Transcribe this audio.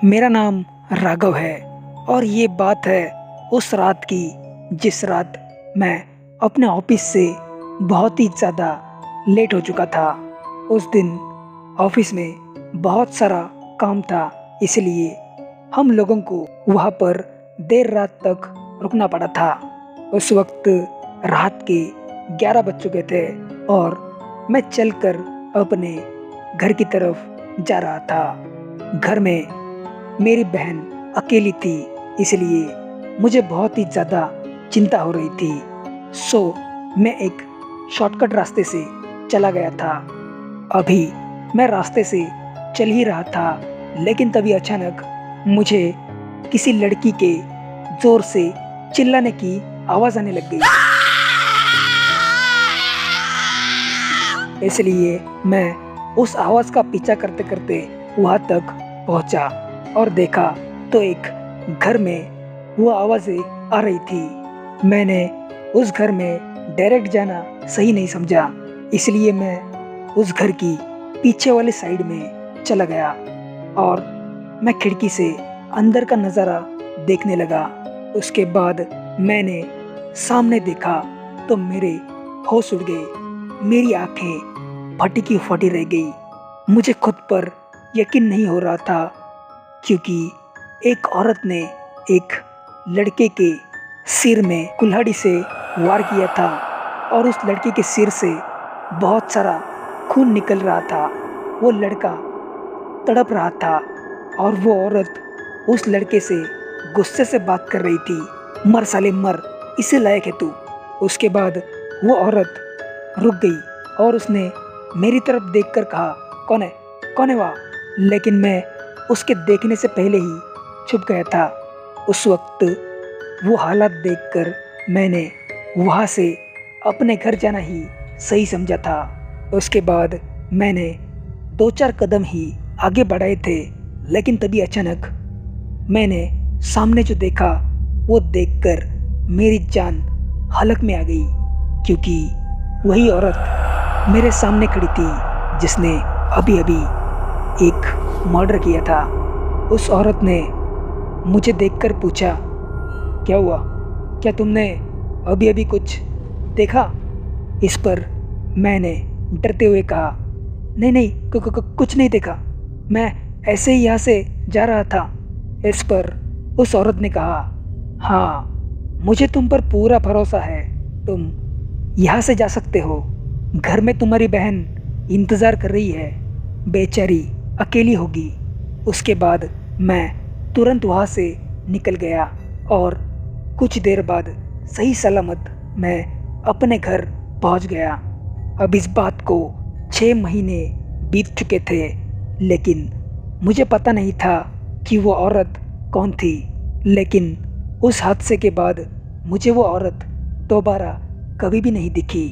मेरा नाम राघव है और ये बात है उस रात की जिस रात मैं अपने ऑफिस से बहुत ही ज़्यादा लेट हो चुका था। उस दिन ऑफिस में बहुत सारा काम था, इसलिए हम लोगों को वहाँ पर देर रात तक रुकना पड़ा था। उस वक्त रात के 11 बज चुके थे और मैं चलकर अपने घर की तरफ जा रहा था। घर में मेरी बहन अकेली थी, इसलिए मुझे बहुत ही ज़्यादा चिंता हो रही थी। सो मैं एक शॉर्टकट रास्ते से चला गया था। अभी मैं रास्ते से चल ही रहा था, लेकिन तभी अचानक मुझे किसी लड़की के जोर से चिल्लाने की आवाज़ आने लग गई। इसलिए मैं उस आवाज़ का पीछा करते करते वहाँ तक पहुँचा और देखा तो एक घर में वो आवाज़ें आ रही थी। मैंने उस घर में डायरेक्ट जाना सही नहीं समझा, इसलिए मैं उस घर की पीछे वाले साइड में चला गया और मैं खिड़की से अंदर का नज़ारा देखने लगा। उसके बाद मैंने सामने देखा तो मेरे होश उड़ गए, मेरी आंखें फटी की फटी रह गई। मुझे खुद पर यकीन नहीं हो रहा था, क्योंकि एक औरत ने एक लड़के के सिर में कुल्हाड़ी से वार किया था और उस लड़के के सिर से बहुत सारा खून निकल रहा था। वो लड़का तड़प रहा था और वो औरत उस लड़के से गुस्से से बात कर रही थी, मर साले मर, इसे लायक है तू। उसके बाद वो औरत रुक गई और उसने मेरी तरफ देखकर कहा, कौन है वहाँ? लेकिन मैं उसके देखने से पहले ही छुप गया था। उस वक्त वो हालात देखकर मैंने वहाँ से अपने घर जाना ही सही समझा था। उसके बाद मैंने 2-4 कदम ही आगे बढ़ाए थे, लेकिन तभी अचानक मैंने सामने जो देखा वो देखकर मेरी जान हलक में आ गई, क्योंकि वही औरत मेरे सामने खड़ी थी जिसने अभी अभी एक मर्डर किया था। उस औरत ने मुझे देखकर पूछा, क्या हुआ? क्या तुमने अभी अभी कुछ देखा? इस पर मैंने डरते हुए कहा, नहीं, कुछ नहीं देखा, मैं ऐसे ही यहाँ से जा रहा था। इस पर उस औरत ने कहा, हाँ, मुझे तुम पर पूरा भरोसा है, तुम यहाँ से जा सकते हो। घर में तुम्हारी बहन इंतज़ार कर रही है, बेचारी अकेली होगी। उसके बाद मैं तुरंत वहाँ से निकल गया और कुछ देर बाद सही सलामत मैं अपने घर पहुँच गया। अब इस बात को 6 महीने बीत चुके थे, लेकिन मुझे पता नहीं था कि वो औरत कौन थी। लेकिन उस हादसे के बाद मुझे वो औरत दोबारा कभी भी नहीं दिखी।